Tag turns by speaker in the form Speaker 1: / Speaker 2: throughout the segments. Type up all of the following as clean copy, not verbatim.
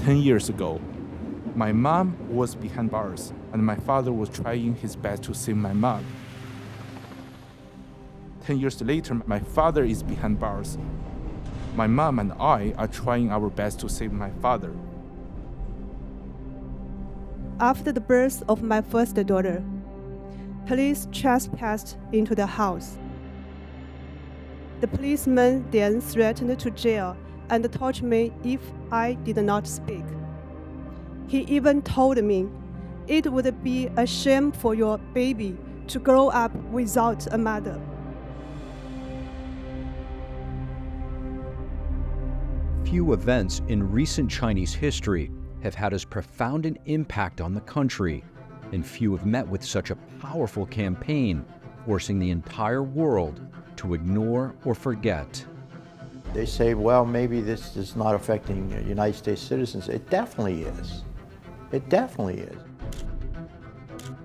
Speaker 1: 10 years ago, my mom was behind bars, and my father was trying his best to save my mom. 10 years later, my father is behind bars. My mom and I are trying our best to save my father.
Speaker 2: After the birth of my first daughter, police trespassed into the house. The policeman then threatened to jail and torture me if I did not speak. He even told me it would be a shame for your baby to grow up without a mother.
Speaker 3: Few events in recent Chinese history have had as profound an impact on the country, and few have met with such a powerful campaign, forcing the entire world to ignore or forget.
Speaker 4: They say, well, maybe this is not affecting United States citizens. It definitely is. It definitely is.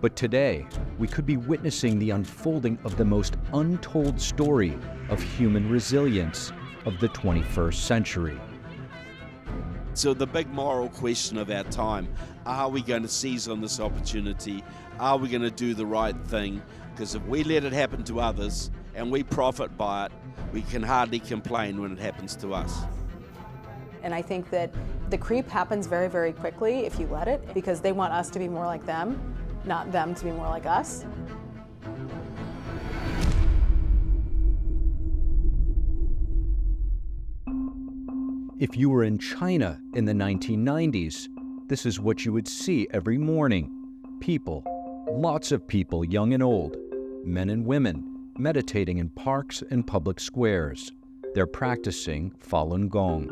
Speaker 3: But today, we could be witnessing the unfolding of the most untold story of human resilience of the 21st century.
Speaker 5: So the big moral question of our time, are we going to seize on this opportunity? Are we going to do the right thing? Because if we let it happen to others and we profit by it, we can hardly complain when it happens to us.
Speaker 6: And I think that the creep happens very, very quickly if you let it, because they want us to be more like them, not them to be more like us.
Speaker 3: If you were in China in the 1990s, this is what you would see every morning. People, lots of people, young and old, men and women, meditating in parks and public squares. They're practicing Falun Gong.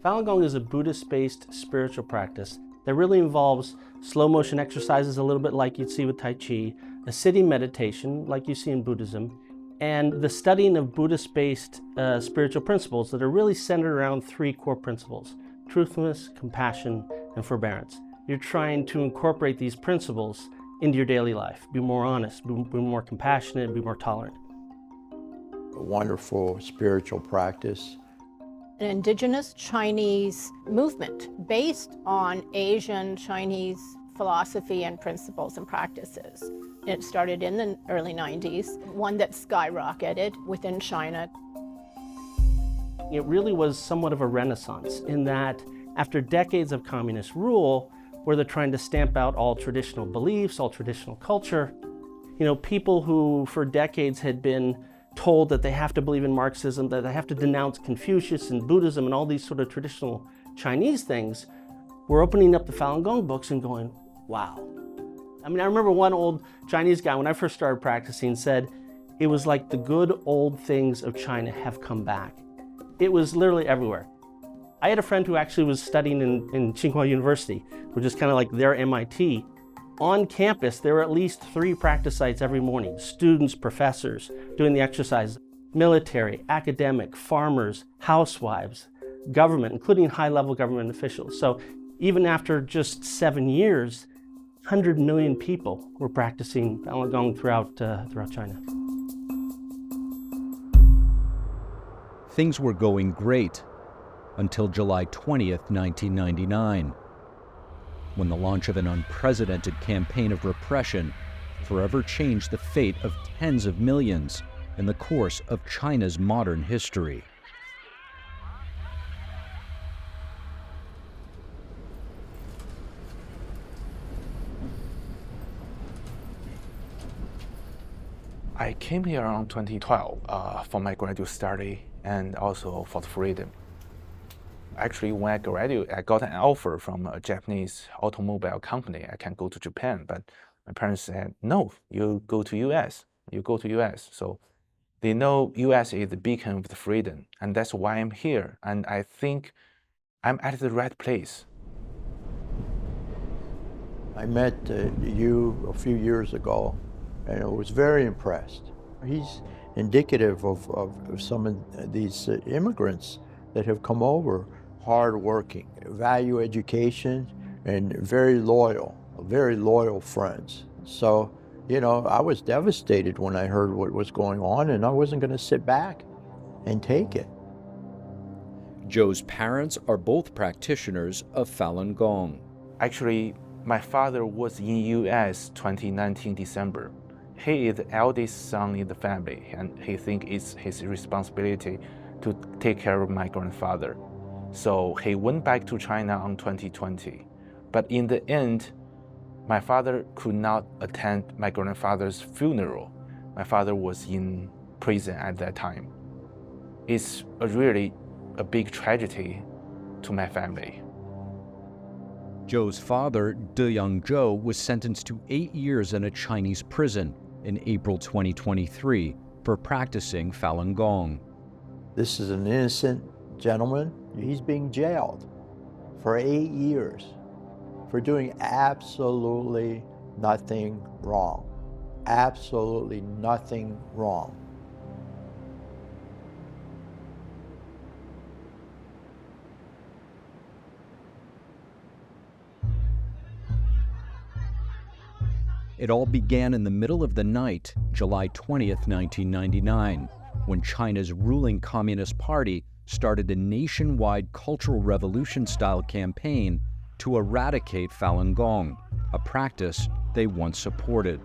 Speaker 7: Falun Gong is a Buddhist-based spiritual practice that really involves slow motion exercises, a little bit like you'd see with Tai Chi, a sitting meditation like you see in Buddhism, and the studying of Buddhist-based spiritual principles that are really centered around three core principles: truthfulness, compassion, and forbearance. You're trying to incorporate these principles into your daily life. Be more honest, be more compassionate, be more tolerant.
Speaker 4: A wonderful spiritual practice.
Speaker 8: An indigenous Chinese movement based on Asian Chinese philosophy and principles and practices. It started in the early 90s, one that skyrocketed within China.
Speaker 7: It really was somewhat of a renaissance in that after decades of communist rule, where they're trying to stamp out all traditional beliefs, all traditional culture, people who for decades had been told that they have to believe in Marxism, that they have to denounce Confucius and Buddhism and all these sort of traditional Chinese things, were opening up the Falun Gong books and going, wow. I remember one old Chinese guy, when I first started practicing, said, it was like the good old things of China have come back. It was literally everywhere. I had a friend who actually was studying in Tsinghua University, which is kind of like their MIT. On campus, there were at least 3 practice sites every morning. Students, professors doing the exercise, military, academic, farmers, housewives, government, including high-level government officials. So even after just 7 years, 100 million people were practicing Falun Gong throughout China.
Speaker 3: Things were going great until July 20th, 1999. When the launch of an unprecedented campaign of repression forever changed the fate of tens of millions in the course of China's modern history.
Speaker 1: I came here around 2012 for my graduate study and also for the freedom. Actually, when I graduated, I got an offer from a Japanese automobile company. I can go to Japan, but my parents said, no, you go to US. You go to US. So they know US is the beacon of the freedom, and that's why I'm here. And I think I'm at the right place.
Speaker 4: I met you a few years ago, and I was very impressed. He's indicative of some of these immigrants that have come over, hardworking, value education, and very loyal friends. So, I was devastated when I heard what was going on, and I wasn't going to sit back and take it.
Speaker 3: Joe's parents are both practitioners of Falun Gong.
Speaker 1: Actually, my father was in U.S. 2019 December. He is the eldest son in the family, and he thinks it's his responsibility to take care of my grandfather. So he went back to China in 2020. But in the end, my father could not attend my grandfather's funeral. My father was in prison at that time. It's really a big tragedy to my family.
Speaker 3: Joe's father, Jiang Zemin, was sentenced to 8 years in a Chinese prison in April 2023 for practicing Falun Gong.
Speaker 4: This is an innocent gentleman. He's being jailed for 8 years for doing absolutely nothing wrong. Absolutely nothing wrong.
Speaker 3: It all began in the middle of the night, July 20th, 1999, when China's ruling Communist Party started a nationwide Cultural Revolution-style campaign to eradicate Falun Gong, a practice they once supported.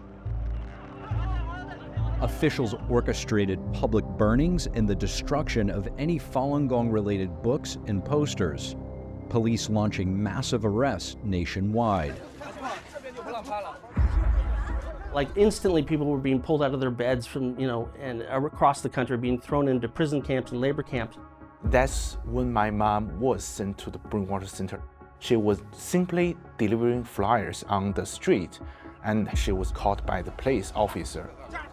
Speaker 3: Officials orchestrated public burnings and the destruction of any Falun Gong-related books and posters, police launching massive arrests nationwide.
Speaker 7: Like instantly people were being pulled out of their beds from, and across the country being thrown into prison camps and labor camps.
Speaker 1: That's when my mom was sent to the brainwash center. She was simply delivering flyers on the street, and she was caught by the police officer.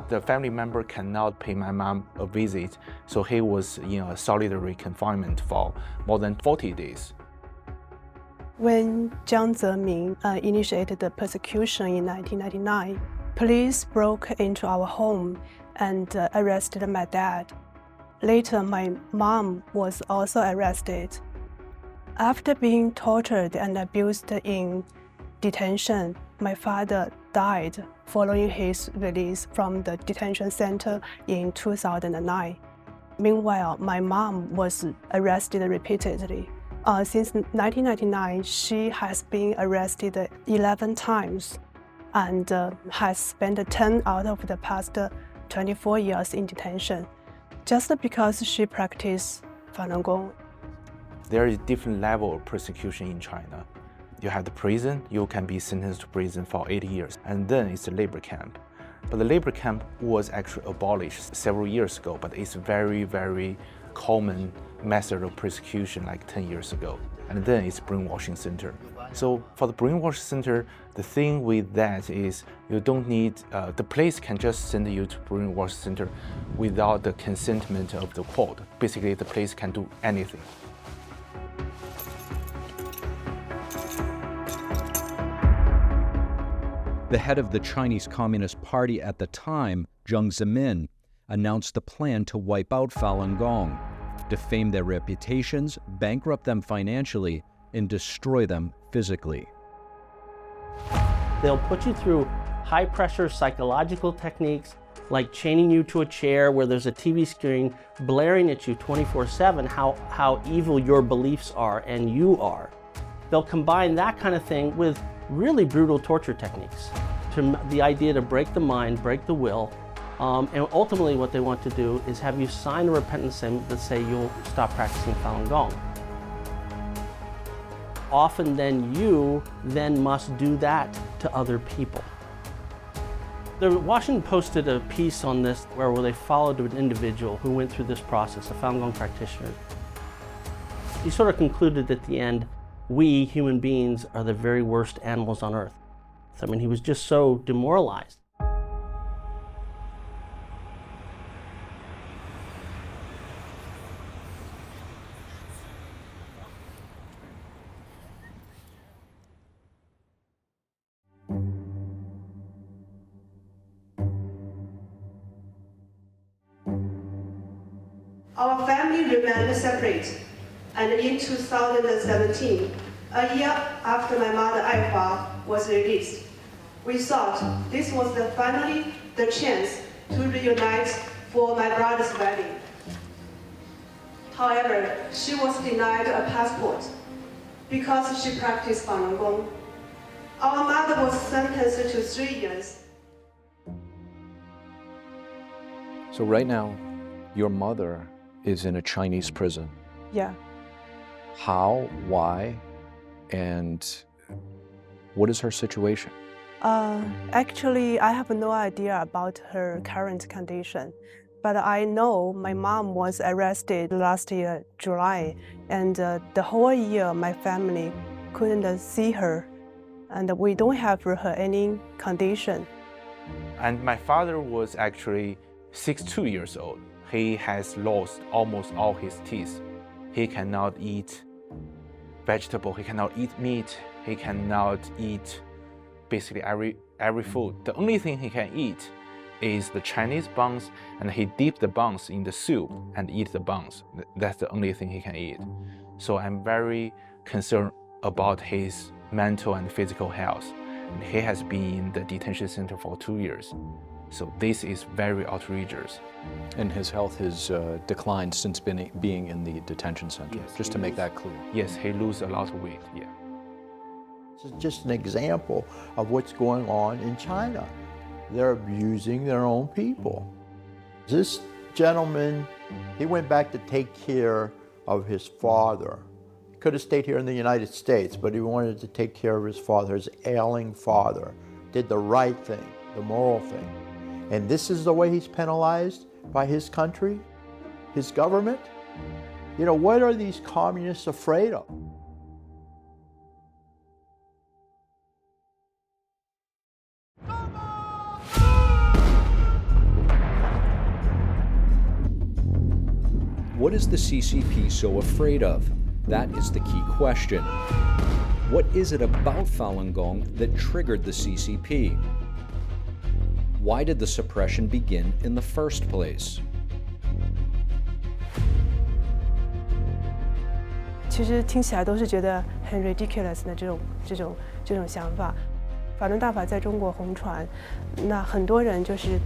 Speaker 1: The family member cannot pay my mom a visit, so he was in a solitary confinement for more than 40 days.
Speaker 2: When Jiang Zemin initiated the persecution in 1999, police broke into our home and arrested my dad. Later, my mom was also arrested. After being tortured and abused in detention, my father died following his release from the detention center in 2009. Meanwhile, my mom was arrested repeatedly. Since 1999, she has been arrested 11 times and has spent 10 out of the past 24 years in detention, just because she practiced Falun Gong.
Speaker 1: There is different level of persecution in China. You have the prison, you can be sentenced to prison for 80 years, and then it's a labor camp. But the labor camp was actually abolished several years ago, but it's very, very common method of persecution like 10 years ago. And then it's brainwashing center. So for the brainwash center, the thing with that is you don't need, the police can just send you to brainwash center without the consentment of the court. Basically, the police can do anything.
Speaker 3: The head of the Chinese Communist Party at the time, Jiang Zemin, announced the plan to wipe out Falun Gong, defame their reputations, bankrupt them financially, and destroy them physically.
Speaker 7: They'll put you through high-pressure psychological techniques like chaining you to a chair where there's a TV screen blaring at you 24/7 how evil your beliefs are and you are. They'll combine that kind of thing with really brutal torture techniques, the idea to break the mind, break the will, and ultimately what they want to do is have you sign a repentance statement that say you'll stop practicing Falun Gong. Often then you must do that to other people. The Washington Post did a piece on this where they followed an individual who went through this process, a Falun Gong practitioner. He sort of concluded at the end, we human beings are the very worst animals on earth. I mean, he was just so demoralized.
Speaker 2: Our family remained separate, and in 2017, a year after my mother Aihua was released, we thought this was finally the chance to reunite for my brother's wedding. However, she was denied a passport because she practiced Falun Gong. Our mother was sentenced to 3 years.
Speaker 3: So right now, your mother is in a Chinese prison.
Speaker 2: Yeah.
Speaker 3: How, why, and what is her situation?
Speaker 2: Actually, I have no idea about her current condition, but I know my mom was arrested last year, July, and the whole year my family couldn't see her, and we don't have her any condition.
Speaker 1: And my father was actually 62 years old. He has lost almost all his teeth. He cannot eat vegetable, he cannot eat meat, he cannot eat basically every food. The only thing he can eat is the Chinese buns, and he dip the buns in the soup and eat the buns. That's the only thing he can eat. So I'm very concerned about his mental and physical health. And he has been in the detention center for 2 years. So this is very outrageous.
Speaker 3: And his health has declined since being in the detention center,
Speaker 1: Yes,
Speaker 3: just to make that clear.
Speaker 1: Yes, he lose a lot of weight, yeah.
Speaker 4: This is just an example of what's going on in China. They're abusing their own people. This gentleman, he went back to take care of his father. He could have stayed here in the United States, but he wanted to take care of his father, his ailing father. Did the right thing, the moral thing. And this is the way he's penalized by his country, his government? You know, what are these communists afraid of?
Speaker 3: What is the CCP so afraid of? That is the key question. What is it about Falun Gong that triggered the CCP? Why did the suppression begin in the first place?
Speaker 2: 其实听起来都是觉得很 ridiculous 的这种想法。法轮大法在中国红传，那很多人就是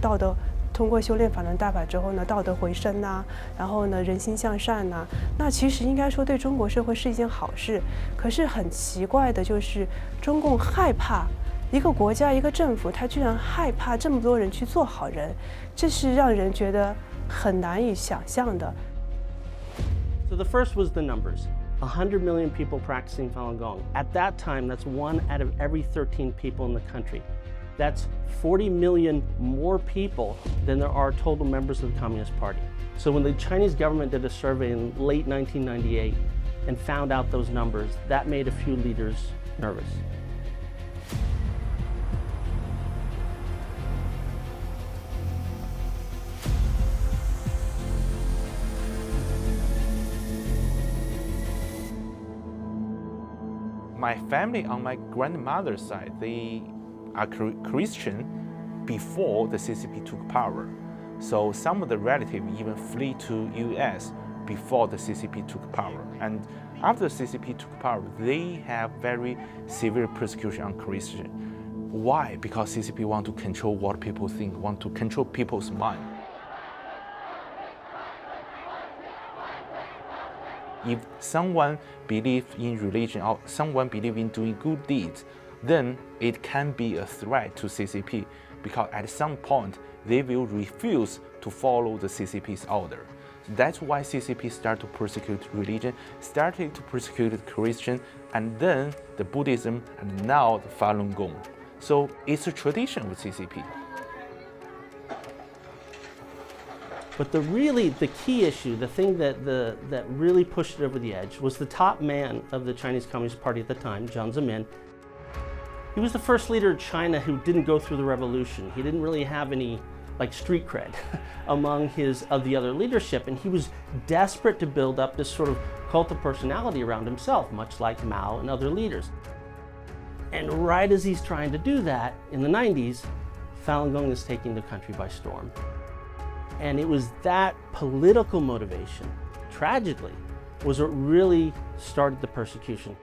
Speaker 2: 通过修炼法轮大法之后呢，道德回升呐，然后呢人心向善呐，那其实应该说对中国社会是一件好事。可是很奇怪的就是，中共害怕一个国家一个政府，他居然害怕这么多人去做好人，这是让人觉得很难以想象的。
Speaker 7: So the first was the numbers. 100 million people practicing Falun Gong. At that time, that's 1 out of every 13 people in the country. That's 40 million more people than there are total members of the Communist Party. So when the Chinese government did a survey in late 1998 and found out those numbers, that made a few leaders nervous.
Speaker 1: My family on my grandmother's side, they are Christian before the CCP took power. So some of the relatives even flee to US before the CCP took power. And after the CCP took power, they have very severe persecution on Christian. Why? Because CCP want to control what people think, want to control people's mind. If someone believes in religion or someone believes in doing good deeds, then it can be a threat to CCP because at some point they will refuse to follow the CCP's order. That's why CCP started to persecute religion, started to persecute Christian, and then the Buddhism, and now the Falun Gong. So it's a tradition with CCP.
Speaker 7: But the key issue, the thing that really pushed it over the edge was the top man of the Chinese Communist Party at the time, Jiang Zemin. He was the first leader of China who didn't go through the revolution. He didn't really have any street cred among the other leadership, and he was desperate to build up this sort of cult of personality around himself, much like Mao and other leaders. And right as he's trying to do that, in the 90s, Falun Gong is taking the country by storm. And it was that political motivation, tragically, was what really started the persecution.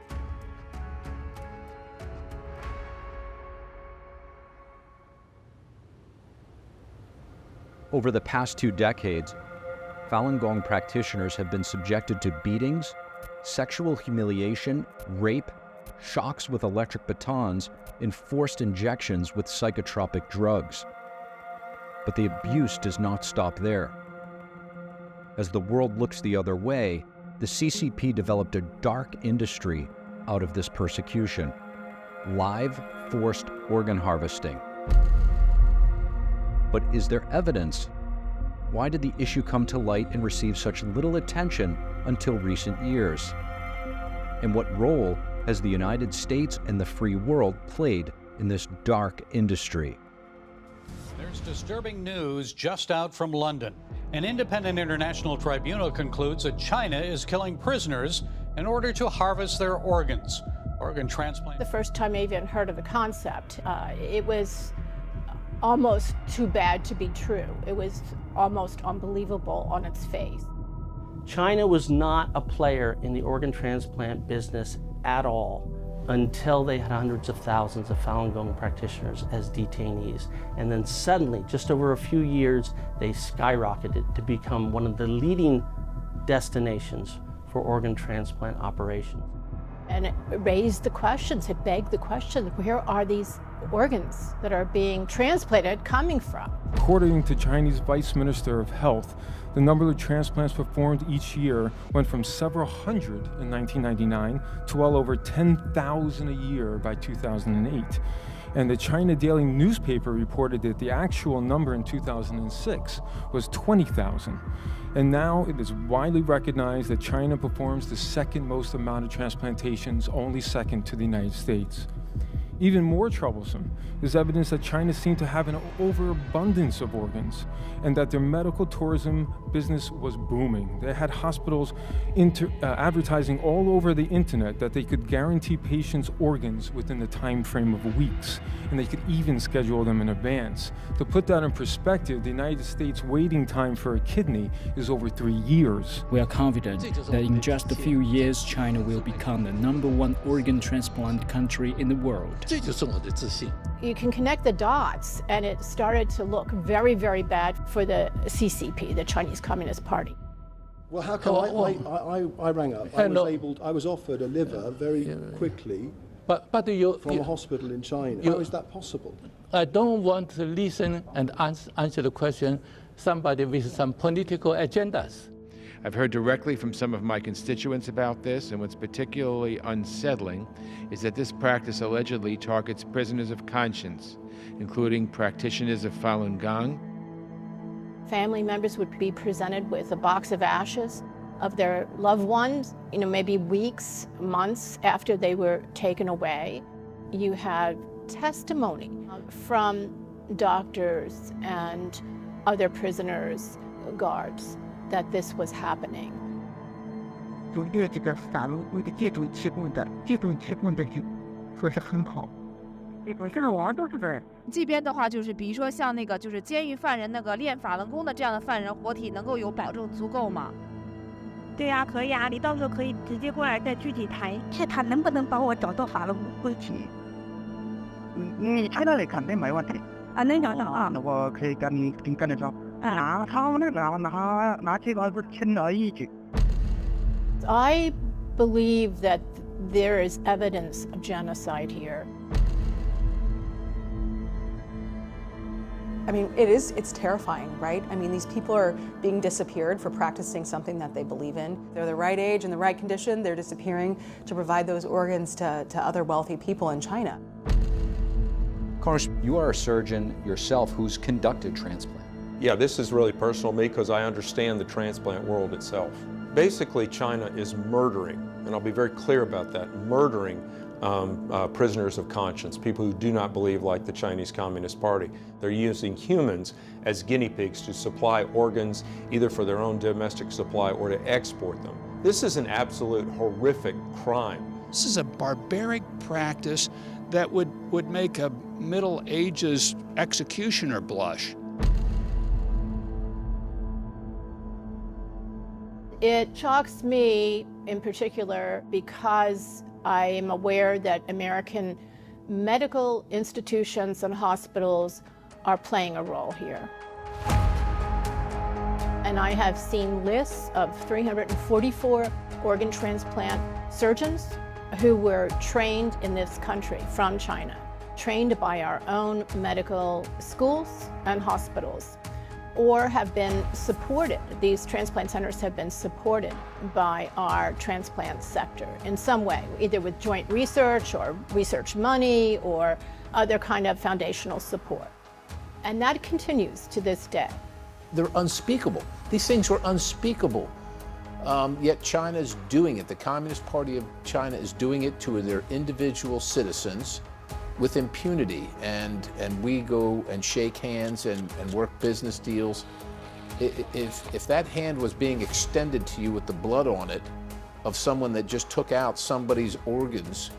Speaker 3: Over the past 2 decades, Falun Gong practitioners have been subjected to beatings, sexual humiliation, rape, shocks with electric batons, and forced injections with psychotropic drugs. But the abuse does not stop there. As the world looks the other way, the CCP developed a dark industry out of this persecution: live, forced organ harvesting. But is there evidence? Why did the issue come to light and receive such little attention until recent years? And what role has the United States and the free world played in this dark industry?
Speaker 9: There's disturbing news just out from London. An independent international tribunal concludes that China is killing prisoners in order to harvest their organs. Organ transplant.
Speaker 8: The first time I even heard of the concept, it was almost too bad to be true. It was almost unbelievable on its face.
Speaker 7: China was not a player in the organ transplant business at all until they had hundreds of thousands of Falun Gong practitioners as detainees. And then suddenly, just over a few years, they skyrocketed to become one of the leading destinations for organ transplant operations.
Speaker 8: And it raised the questions, it begged the question, where are these organs that are being transplanted coming from?
Speaker 10: According to Chinese Vice Minister of Health, the number of transplants performed each year went from several hundred in 1999 to well over 10,000 a year by 2008. And the China Daily newspaper reported that the actual number in 2006 was 20,000. And now it is widely recognized that China performs the second most amount of transplantations, only second to the United States. Even more troublesome is evidence that China seemed to have an overabundance of organs and that their medical tourism business was booming. They had hospitals advertising all over the internet that they could guarantee patients organs within the time frame of weeks, and they could even schedule them in advance. To put that in perspective, the United States waiting time for a kidney is over 3 years.
Speaker 11: We are confident that in just a few years, China will become the #1 organ transplant country in the world.
Speaker 8: You can connect the dots, and it started to look very, very bad for the CCP, the Chinese Communist Party.
Speaker 12: Well, how come I rang up? I was offered a liver very quickly from a hospital in China. How is that possible?
Speaker 13: I don't want to listen and answer the question somebody with some political agendas.
Speaker 14: I've heard directly from some of my constituents about this, and what's particularly unsettling is that this practice allegedly targets prisoners of conscience, including practitioners of Falun Gong.
Speaker 8: Family members would be presented with a box of ashes of their loved ones, maybe weeks, months after they were taken away. You had testimony from doctors and other prisoners, guards, that this was happening.
Speaker 15: 就对这个法律规的这种提供的说是很好。这个网都是这样。
Speaker 16: 这边的话就是，比如说像那个就是监狱犯人那个练法轮功的这样的犯人，活体能够有保证足够吗？
Speaker 17: 对呀，可以啊，你到时候可以直接过来再具体谈，看他能不能帮我找到法轮功活体。
Speaker 15: 你在那里肯定没问题。
Speaker 17: 啊，能找到啊。
Speaker 15: 那我可以跟你说。他们那个拿这个是轻而易举。
Speaker 8: I believe that there is evidence of genocide here.
Speaker 6: I mean, it's terrifying, right? I mean, these people are being disappeared for practicing something that they believe in. They're the right age and the right condition. They're disappearing to provide those organs to other wealthy people in China.
Speaker 3: Of course, you are a surgeon yourself who's conducted transplant.
Speaker 18: Yeah, this is really personal to me because I understand the transplant world itself. Basically, China is murdering, and I'll be very clear about that, murdering prisoners of conscience, people who do not believe like the Chinese Communist Party. They're using humans as guinea pigs to supply organs, either for their own domestic supply or to export them. This is an absolute horrific crime.
Speaker 19: This is a barbaric practice that would make a Middle Ages executioner blush.
Speaker 8: It shocks me in particular because I am aware that American medical institutions and hospitals are playing a role here. And I have seen lists of 344 organ transplant surgeons who were trained in this country from China, trained by our own medical schools and hospitals, or have been supported. These transplant centers have been supported by our transplant sector in some way, either with joint research or research money or other kind of foundational support. And that continues to this day.
Speaker 20: They're unspeakable. These things were unspeakable. Yet China's doing it. The Communist Party of China is doing it to their individual citizens with impunity. And we go and shake hands and work business deals. If that hand was being extended to you with the blood on it of someone that just took out somebody's organs,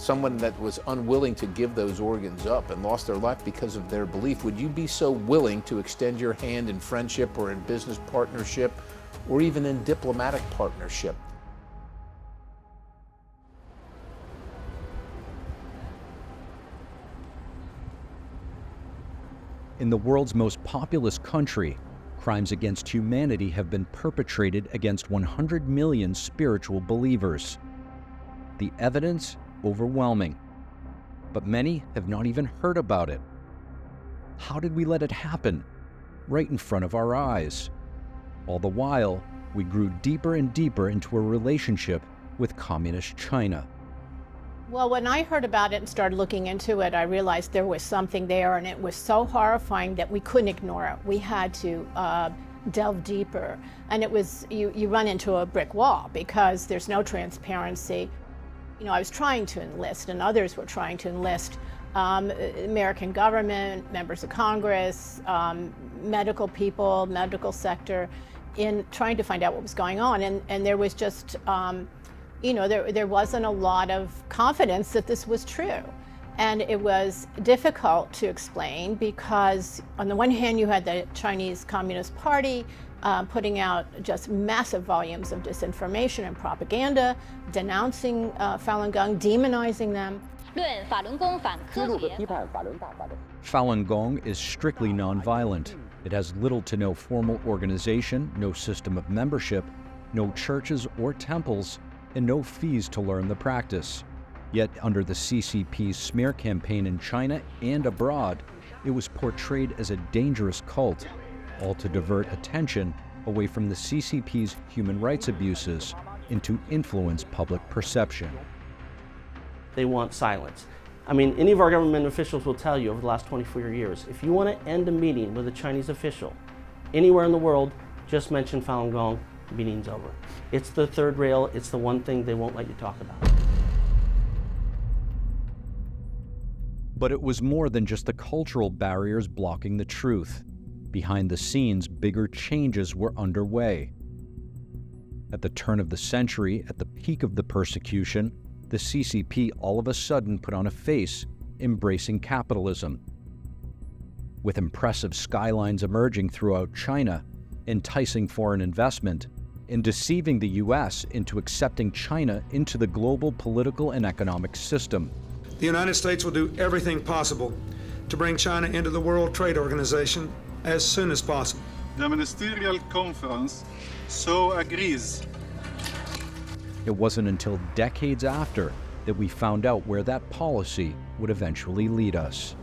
Speaker 20: someone that was unwilling to give those organs up and lost their life because of their belief, would you be so willing to extend your hand in friendship or in business partnership or even in diplomatic partnership?
Speaker 3: In the world's most populous country, crimes against humanity have been perpetrated against 100 million spiritual believers. The evidence overwhelming, but many have not even heard about it. How did we let it happen? Right in front of our eyes. All the while, we grew deeper and deeper into a relationship with Communist China.
Speaker 8: Well, when I heard about it and started looking into it, I realized there was something there, and it was so horrifying that we couldn't ignore it. We had to delve deeper. And it was, you run into a brick wall because there's no transparency. You know, I was trying to enlist, and others were trying to enlist American government, members of Congress, medical people, medical sector, in trying to find out what was going on. And there was just, you know, there wasn't a lot of confidence that this was true. And it was difficult to explain because on the one hand, you had the Chinese Communist Party putting out just massive volumes of disinformation and propaganda, denouncing Falun Gong, demonizing them.
Speaker 3: Falun Gong is strictly nonviolent. It has little to no formal organization, no system of membership, no churches or temples, and no fees to learn the practice. Yet under the CCP's smear campaign in China and abroad, it was portrayed as a dangerous cult, all to divert attention away from the CCP's human rights abuses and to influence public perception.
Speaker 7: They want silence. I mean, any of our government officials will tell you over the last 24 years, if you want to end a meeting with a Chinese official anywhere in the world, just mention Falun Gong, meeting's over. It's the third rail, it's the one thing they won't let you talk about.
Speaker 3: But it was more than just the cultural barriers blocking the truth. Behind the scenes, bigger changes were underway. At the turn of the century, at the peak of the persecution, the CCP all of a sudden put on a face, embracing capitalism. With impressive skylines emerging throughout China, enticing foreign investment, and deceiving the US into accepting China into the global political and economic system.
Speaker 21: The United States will do everything possible to bring China into the World Trade Organization as soon as possible.
Speaker 22: The Ministerial Conference so agrees.
Speaker 3: It wasn't until decades after that we found out where that policy would eventually lead us.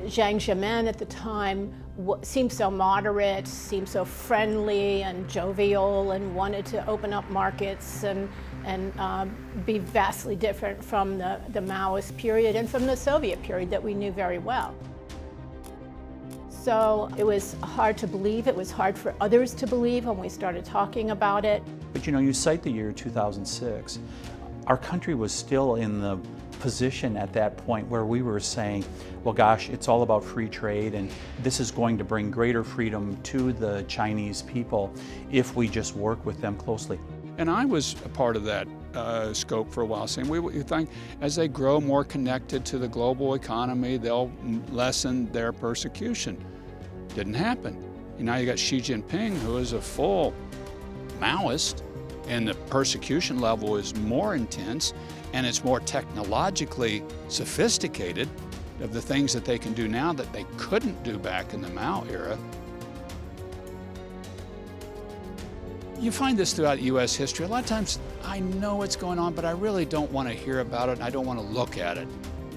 Speaker 8: Jiang Zemin at the time seemed so moderate, seemed so friendly and jovial, and wanted to open up markets and be vastly different from the Maoist period and from the Soviet period that we knew very well. So it was hard to believe, it was hard for others to believe when we started talking about it.
Speaker 23: But you know, you cite the year 2006. Our country was still in the position at that point where we were saying, well gosh, it's all about free trade and this is going to bring greater freedom to the Chinese people if we just work with them closely.
Speaker 19: And I was a part of that scope for a while, saying we think as they grow more connected to the global economy, they'll lessen their persecution. Didn't happen. And now you got Xi Jinping, who is a full Maoist, and the persecution level is more intense and it's more technologically sophisticated of the things that they can do now that they couldn't do back in the Mao era. You find this throughout U.S. history. A lot of times I know what's going on, but I really don't want to hear about it, and I don't want to look at it.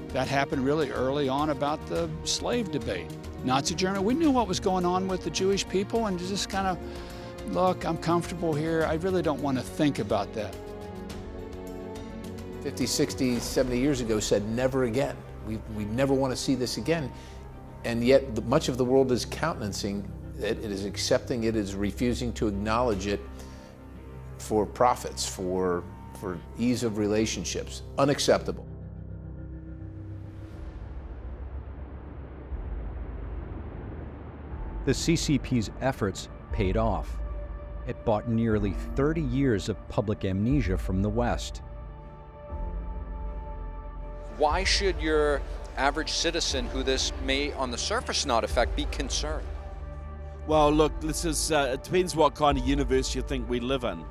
Speaker 19: That happened really early on about the slave debate. Nazi Germany, we knew what was going on with the Jewish people, and just kind of, look, I'm comfortable here. I really don't want to think about that.
Speaker 20: 50, 60, 70 years ago said never again. We never want to see this again. And yet much of the world is countenancing it, it is accepting it, is refusing to acknowledge it for profits, for ease of relationships. Unacceptable.
Speaker 3: The CCP's efforts paid off. It bought nearly 30 years of public amnesia from the West.
Speaker 2: Why should your average citizen, who this may on the surface not affect, be concerned?
Speaker 4: Well, look, this is, it depends what kind of universe you think we live in.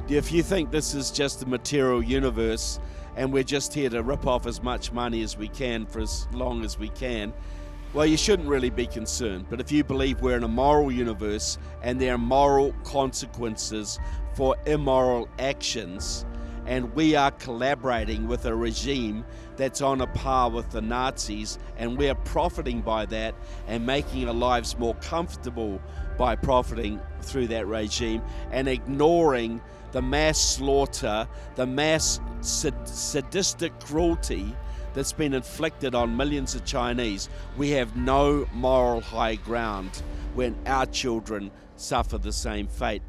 Speaker 4: If you think this is just a material universe and we're just here to rip off as much money as we can for as long as we can, well, you shouldn't really be concerned. But if you believe we're in a moral universe and there are moral consequences for immoral actions, and we are collaborating with a regime that's on a par with the Nazis, and we're profiting by that and making our lives more comfortable by profiting through that regime and ignoring the mass slaughter, the mass sadistic cruelty that's been inflicted on millions of Chinese, we have no moral high ground when our children suffer the same fate.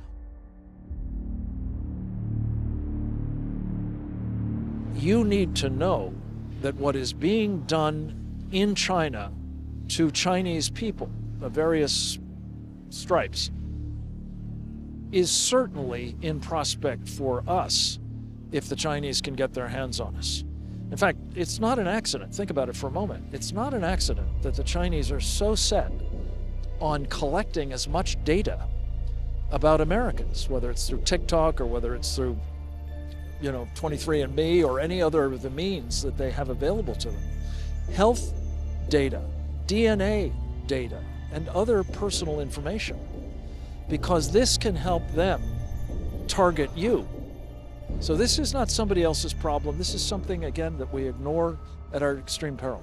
Speaker 5: You need to know that what is being done in China to Chinese people of various stripes is certainly in prospect for us if the Chinese can get their hands on us. In fact, it's not an accident. Think about it for a moment. It's not an accident that the Chinese are so set on collecting as much data about Americans, whether it's through TikTok or whether it's through 23andMe or any other of the means that they have available to them. Health data, DNA data, and other personal information, because this can help them target you. So this is not somebody else's problem. This is something, again, that we ignore at our extreme peril.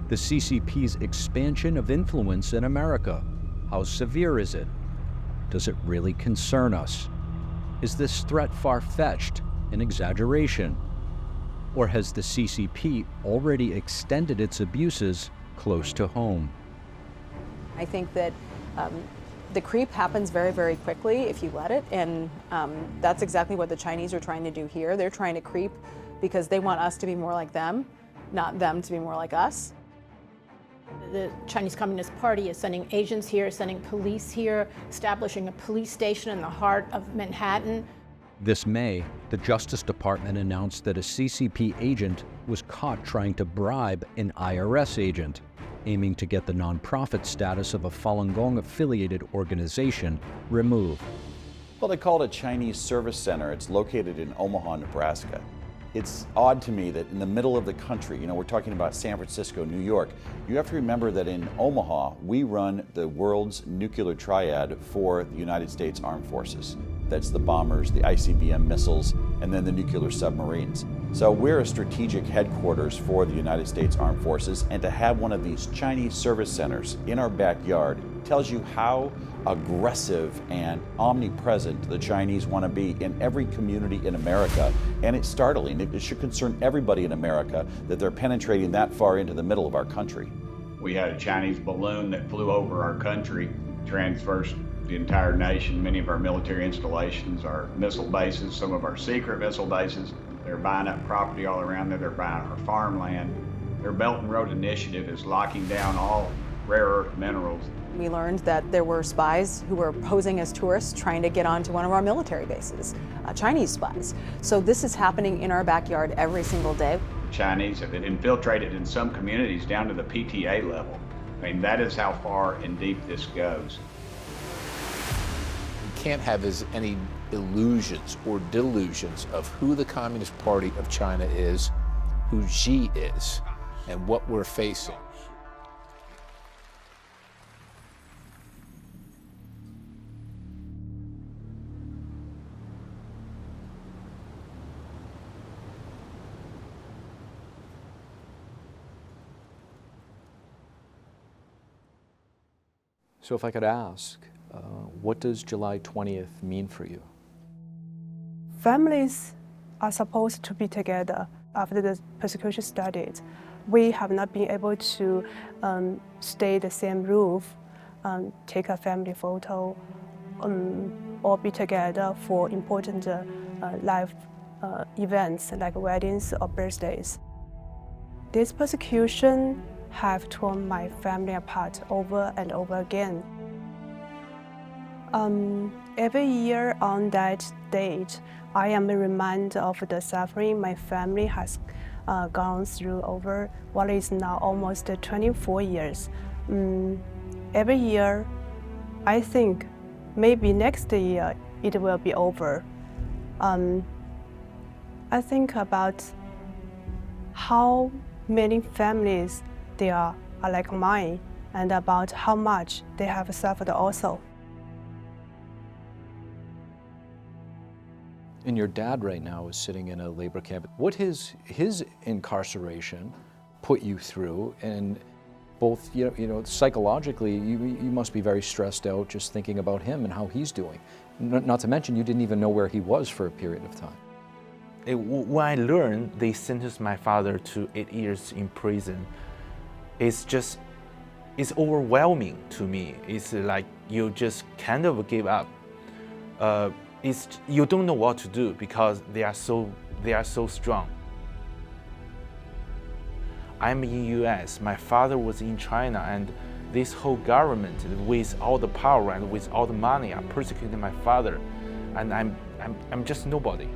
Speaker 3: The CCP's expansion of influence in America, how severe is it? Does it really concern us? Is this threat far-fetched, an exaggeration? Or has the CCP already extended its abuses close to home?
Speaker 6: I think that the creep happens very, very quickly if you let it, and that's exactly what the Chinese are trying to do here. They're trying to creep because they want us to be more like them, not them to be more like us.
Speaker 8: The Chinese Communist Party is sending agents here, sending police here, establishing a police station in the heart of Manhattan.
Speaker 3: This May, the Justice Department announced that a CCP agent was caught trying to bribe an IRS agent, aiming to get the nonprofit status of a Falun Gong affiliated organization removed.
Speaker 24: Well, they call it a Chinese service center. It's located in Omaha, Nebraska. It's odd to me that in the middle of the country, we're talking about San Francisco, New York, you have to remember that in Omaha, we run the world's nuclear triad for the United States Armed Forces. That's the bombers, the ICBM missiles, and then the nuclear submarines. So we're a strategic headquarters for the United States Armed Forces, and to have one of these Chinese service centers in our backyard tells you how aggressive and omnipresent the Chinese want to be in every community in America. And it's startling. It should concern everybody in America that they're penetrating that far into the middle of our country.
Speaker 25: We had a Chinese balloon that flew over our country, transversed the entire nation, many of our military installations, our missile bases, some of our secret missile bases. They're buying up property all around there. They're buying our farmland. Their Belt and Road Initiative is locking down all rare earth minerals.
Speaker 6: We learned that there were spies who were posing as tourists trying to get onto one of our military bases, Chinese spies. So this is happening in our backyard every single day.
Speaker 25: Chinese have been infiltrated in some communities down to the PTA level. I mean, that is how far and deep this goes.
Speaker 20: We can't have any illusions or delusions of who the Communist Party of China is, who Xi is, and what we're facing.
Speaker 3: So if I could ask, what does July 20th mean for you?
Speaker 1: Families are supposed to be together after the persecution started. We have not been able to stay in the same roof, take a family photo, or be together for important life events like weddings or birthdays. This persecution have torn my family apart over and over again. Every year on that date, I am reminded of the suffering my family has gone through over what is now almost 24 years. Every year, I think maybe next year it will be over. I think about how many families there are like mine, and about how much they have suffered also.
Speaker 3: And your dad right now is sitting in a labor camp. What his incarceration put you through, and both, you know, psychologically, you must be very stressed out just thinking about him and how he's doing. Not to mention, you didn't even know where he was for a period of time.
Speaker 9: When I learned they sentenced my father to 8 years in prison, it's overwhelming to me. It's like you just kind of give up. You don't know what to do because they are so strong. I'm in US, my father was in China, and this whole government with all the power and with all the money are persecuting my father, and I'm just nobody.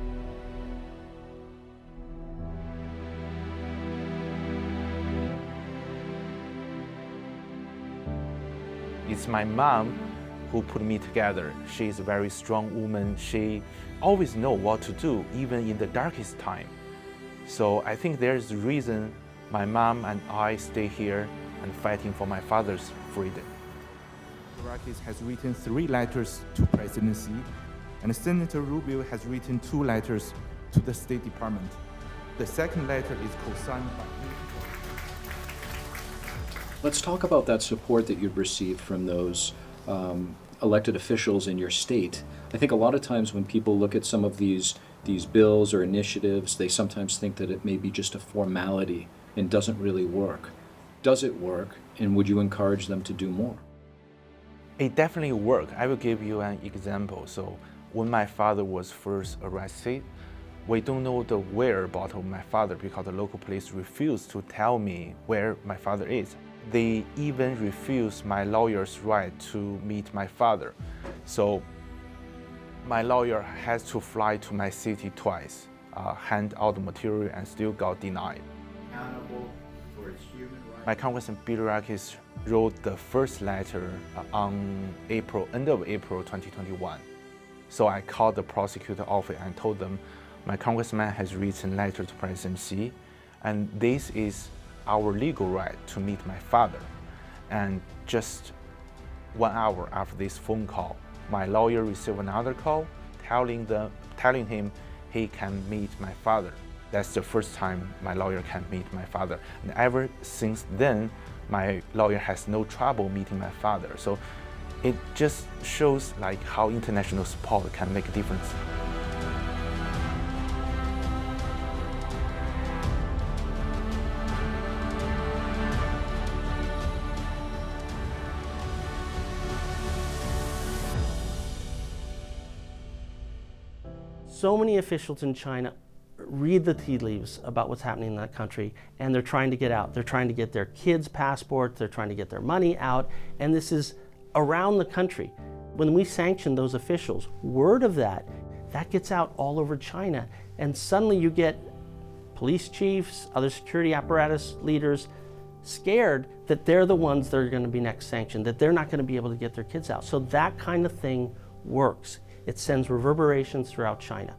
Speaker 9: It's my mom who put me together. She's a very strong woman. She always knows what to do, even in the darkest time. So I think there's a reason my mom and I stay here and fighting for my father's freedom.
Speaker 10: Iraqis has written 3 letters to presidency, and Senator Rubio has written 2 letters to the State Department. The second letter is co-signed by me.
Speaker 3: Let's talk about that support that you've received from those elected officials in your state. I think a lot of times when people look at some of these bills or initiatives, they sometimes think that it may be just a formality and doesn't really work. Does it work, and would you encourage them to do more?
Speaker 9: It definitely works. I will give you an example. So when my father was first arrested, we don't know the whereabouts of my father because the local police refused to tell me where my father is. They even refused my lawyer's right to meet my father. So my lawyer has to fly to my city twice, hand out the material, and still got denied. My Congressman Birakis wrote the first letter on end of April 2021. So I called the prosecutor office and told them, my congressman has written a letter to President Xi, and this is our legal right to meet my father. And just 1 hour after this phone call, my lawyer received another call telling him he can meet my father. That's the first time my lawyer can meet my father. And ever since then, my lawyer has no trouble meeting my father. So it just shows like how international support can make a difference.
Speaker 7: So many officials in China read the tea leaves about what's happening in that country, and they're trying to get out. They're trying to get their kids' passports, they're trying to get their money out, and this is around the country. When we sanction those officials, word of that gets out all over China, and suddenly you get police chiefs, other security apparatus leaders scared that they're the ones that are going to be next sanctioned, that they're not going to be able to get their kids out. So that kind of thing works. It sends reverberations throughout China.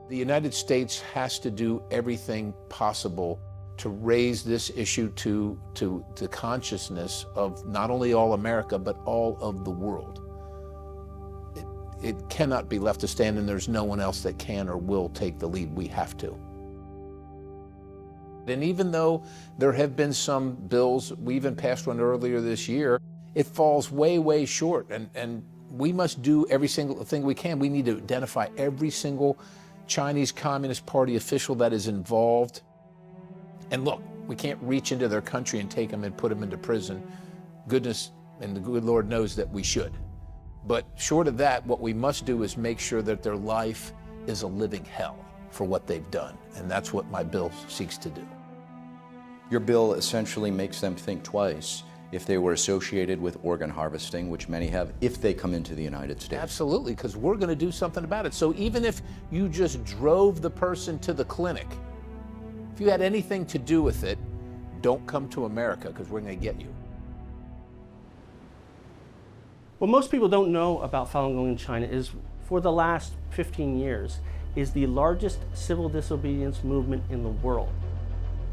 Speaker 20: The United States has to do everything possible to raise this issue to the consciousness of not only all America, but all of the world. It cannot be left to stand, and there's no one else that can or will take the lead. We have to. And even though there have been some bills, we even passed one earlier this year, it falls way, way short. And we must do every single thing we can. We need to identify every single Chinese Communist Party official that is involved. And look, we can't reach into their country and take them and put them into prison. Goodness and the good Lord knows that we should. But short of that, what we must do is make sure that their life is a living hell for what they've done. And that's what my bill seeks to do.
Speaker 3: Your bill essentially makes them think twice if they were associated with organ harvesting, which many have, if they come into the United States.
Speaker 20: Absolutely, because we're going to do something about it. So even if you just drove the person to the clinic, if you had anything to do with it, don't come to America, because we're going to get you.
Speaker 7: What most people don't know about Falun Gong in China is, for the last 15 years, is the largest civil disobedience movement in the world.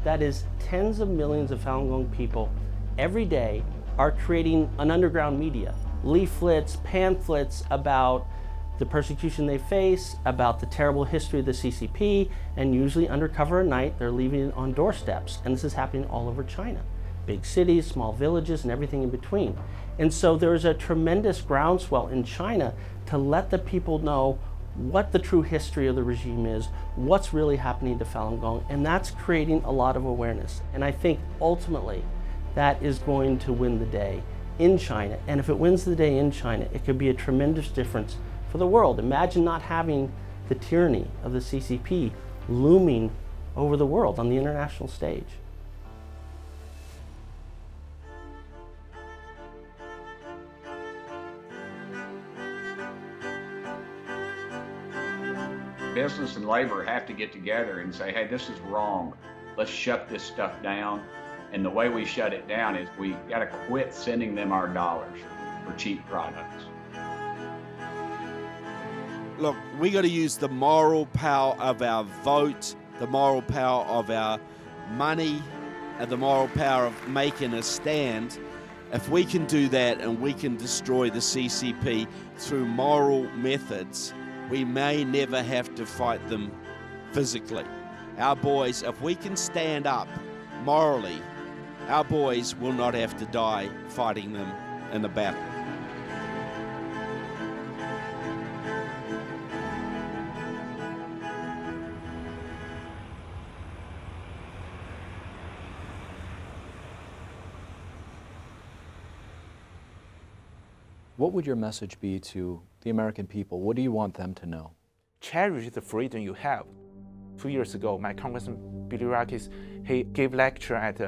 Speaker 7: That is, tens of millions of Falun Gong people every day are creating an underground media, leaflets, pamphlets about the persecution they face, about the terrible history of the CCP, and usually undercover at night, they're leaving it on doorsteps. And this is happening all over China. Big cities, small villages, and everything in between. And so there's a tremendous groundswell in China to let the people know what the true history of the regime is, what's really happening to Falun Gong, and that's creating a lot of awareness. And I think ultimately that is going to win the day in China. And if it wins the day in China, it could be a tremendous difference for the world. Imagine not having the tyranny of the CCP looming over the world on the international stage.
Speaker 25: Business and labor have to get together and say, hey, this is wrong. Let's shut this stuff down. And the way we shut it down is we got to quit sending them our dollars for cheap products.
Speaker 4: Look, we got to use the moral power of our vote, the moral power of our money, and the moral power of making a stand. If we can do that and we can destroy the CCP through moral methods, we may never have to fight them physically. Our boys, if we can stand up morally, our boys will not have to die fighting them in the battle.
Speaker 3: What would your message be to the American people? What do you want them to know?
Speaker 9: Cherish the freedom you have. 2 years ago, my Congressman Bilirakis, he gave lecture at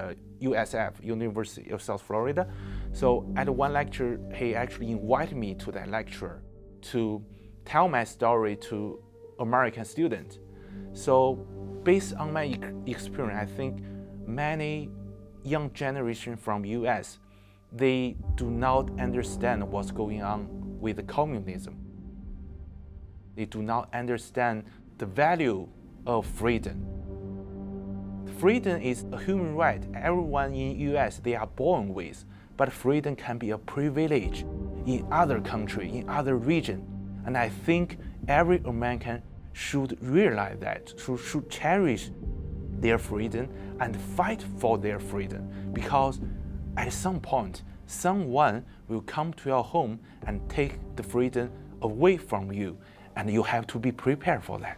Speaker 9: USF, University of South Florida. So at one lecture, he actually invited me to that lecture to tell my story to American students. So based on my experience, I think many young generation from US, they do not understand what's going on with the communism. They do not understand the value of freedom. Freedom is a human right. Everyone in US, they are born with, but freedom can be a privilege in other countries, in other regions. And I think every American should realize that, should cherish their freedom and fight for their freedom, because at some point, someone will come to your home and take the freedom away from you, and you have to be prepared for that.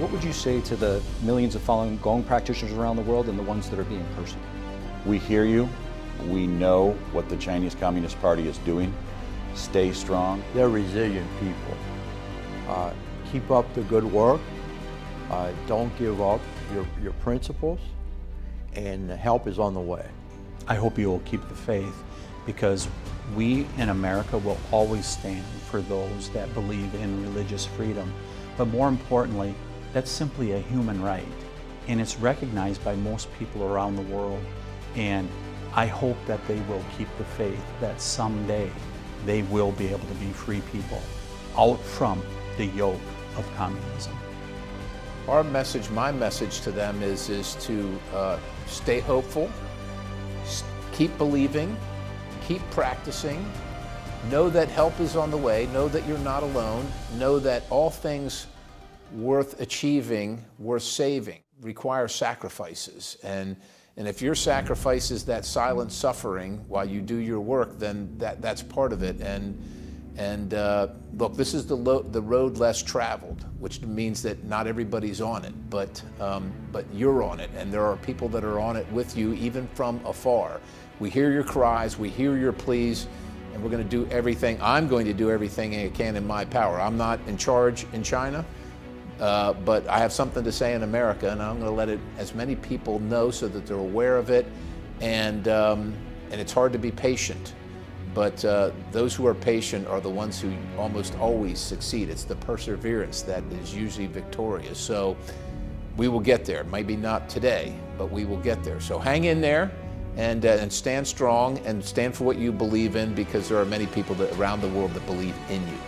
Speaker 3: What would you say to the millions of Falun Gong practitioners around the world and the ones that are being persecuted?
Speaker 24: We hear you. We know what the Chinese Communist Party is doing. Stay strong.
Speaker 11: They're resilient people. Keep up the good work. Don't give up your principles, and help is on the way.
Speaker 23: I hope you will keep the faith, because we in America will always stand for those that believe in religious freedom. But more importantly, that's simply a human right, and it's recognized by most people around the world. And I hope that they will keep the faith that someday they will be able to be free people out from the yoke of communism.
Speaker 20: Our message, my message to them is to stay hopeful, keep believing, keep practicing, know that help is on the way, know that you're not alone, know that all things worth achieving, worth saving, require sacrifices. And if your sacrifice is that silent suffering while you do your work, then that's part of it. And look, this is the road less traveled, which means that not everybody's on it, but you're on it, and there are people that are on it with you, even from afar. We hear your cries, we hear your pleas, and we're going to do everything. I'm going to do everything I can in my power. I'm not in charge in China, but I have something to say in America, and I'm going to let as many people know so that they're aware of it. And it's hard to be patient. But those who are patient are the ones who almost always succeed. It's the perseverance that is usually victorious. So we will get there. Maybe not today, but we will get there. So hang in there and stand strong and stand for what you believe in, because there are many people around the world that believe in you.